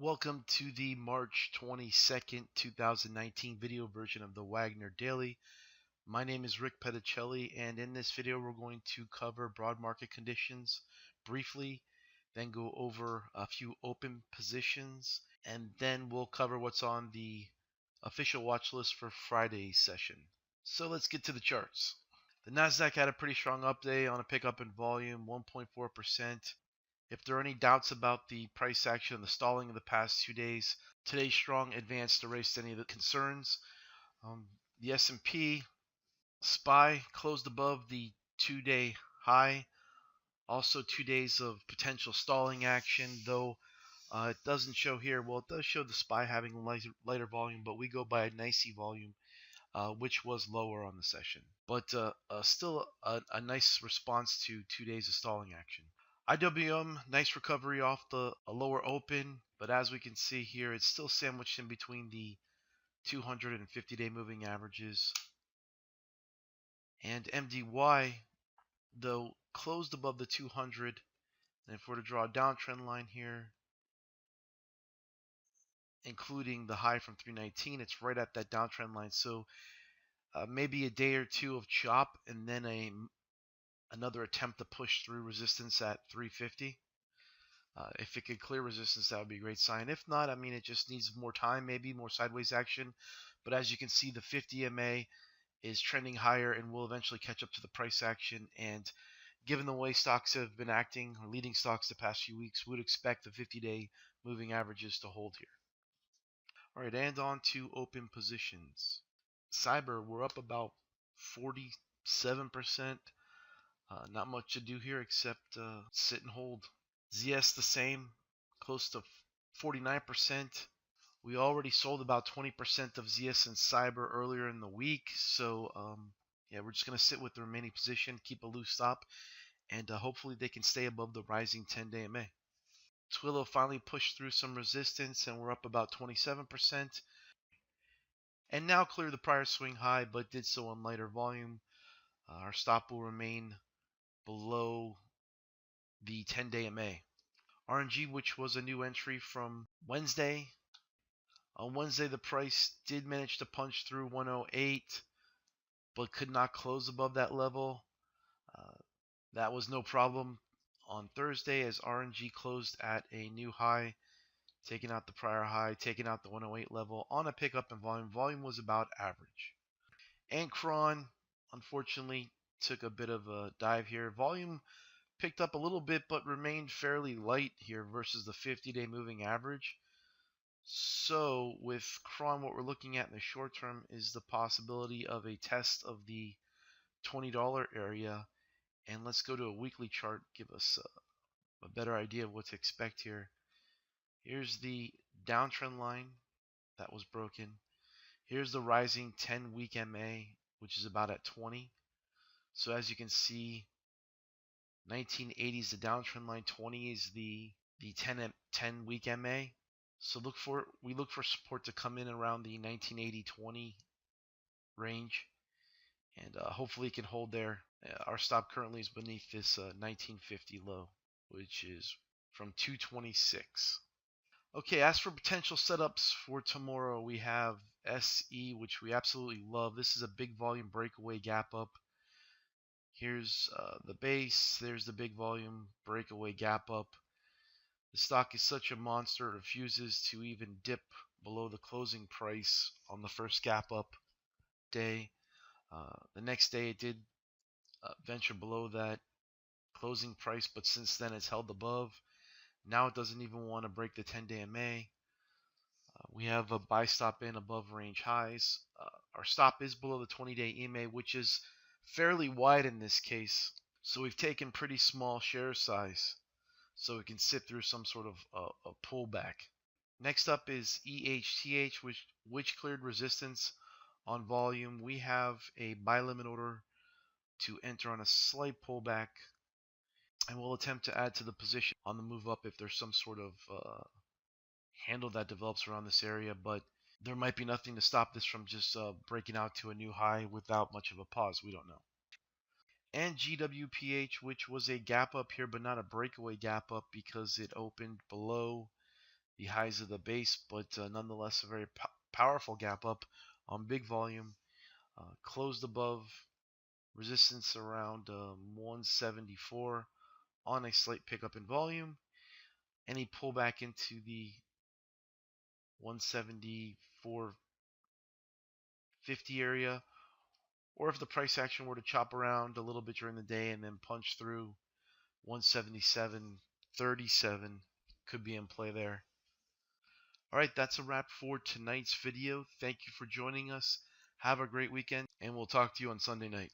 Welcome to the March 22nd, 2019 video version of the Wagner Daily. My name is Rick Petticelli, and in this video we're going to cover broad market conditions briefly, then go over a few open positions, and then we'll cover what's on the official watch list for Friday's session. So let's get to the charts. The Nasdaq had a pretty strong update on a pickup in volume, 1.4%. If there are any doubts about the price action and the stalling of the past 2 days, today's strong advance erased any of the concerns. The S&P SPY closed above the 2-day high. Also 2 days of potential stalling action, though it doesn't show here. Well, it does show the SPY having lighter volume, but we go by a NYSE volume, which was lower on the session. But still a nice response to 2 days of stalling action. IWM, nice recovery off the lower open, but as we can see here, it's still sandwiched in between the 200 and 50-day moving averages. And MDY, though, closed above the 200. And if we're to draw a downtrend line here, including the high from 319, it's right at that downtrend line. So maybe a day or two of chop and then another attempt to push through resistance at 350. If it could clear resistance, that would be a great sign. If not, I mean, it just needs more time, maybe more sideways action. But as you can see, the 50 MA is trending higher and will eventually catch up to the price action. And given the way stocks have been acting, or leading stocks the past few weeks, we would expect the 50-day moving averages to hold here. All right, and on to open positions. Cyber, we're up about 47%. Not much to do here except sit and hold. ZS the same, close to 49%. We already sold about 20% of ZS and Cyber earlier in the week, so yeah, we're just going to sit with the remaining position, keep a loose stop, and hopefully they can stay above the rising 10-day MA. Twilio finally pushed through some resistance, and we're up about 27%, and now cleared the prior swing high, but did so on lighter volume. Our stop will remain below the 10-day MA. RNG, which was a new entry from Wednesday. On Wednesday, the price did manage to punch through 108, but could not close above that level. That was no problem on Thursday as RNG closed at a new high, taking out the prior high, taking out the 108 level on a pickup in volume. Volume was about average. Ancron, unfortunately, took a bit of a dive here. Volume picked up a little bit, but remained fairly light here versus the 50-day moving average. So with Cron, what we're looking at in the short term is the possibility of a test of the $20 area. And let's go to a weekly chart, give us a better idea of what to expect here. Here's the downtrend line that was broken. Here's the rising 10-week MA, which is about at 20. So as you can see, 1980 is the downtrend line, 20 is the 10-week MA. So we look for support to come in around the 1980-20 range, and hopefully it can hold there. Our stop currently is beneath this 1950 low, which is from 226. Okay, as for potential setups for tomorrow, we have SE, which we absolutely love. This is a big volume breakaway gap up. Here's the base. There's the big volume breakaway gap up. The stock is such a monster, it refuses to even dip below the closing price on the first gap up day. The next day it did venture below that closing price, but since then it's held above. Now it doesn't even want to break the 10-day MA. We have a buy stop in above range highs. Our stop is below the 20-day EMA, which is fairly wide in this case. So we've taken pretty small share size so we can sit through some sort of a pullback. Next up is EHTH, which cleared resistance on volume. We have a buy limit order to enter on a slight pullback, and we'll attempt to add to the position on the move up if there's some sort of handle that develops around this area, but there might be nothing to stop this from just breaking out to a new high without much of a pause. We don't know. And GWPH, which was a gap up here, but not a breakaway gap up because it opened below the highs of the base, but nonetheless a very powerful gap up on big volume. Closed above resistance around 174 on a slight pickup in volume. Any pullback into the 174.50 area, or if the price action were to chop around a little bit during the day and then punch through 177.37, could be in play there. All right, that's a wrap for tonight's video. Thank you for joining us. Have a great weekend, and we'll talk to you on Sunday night.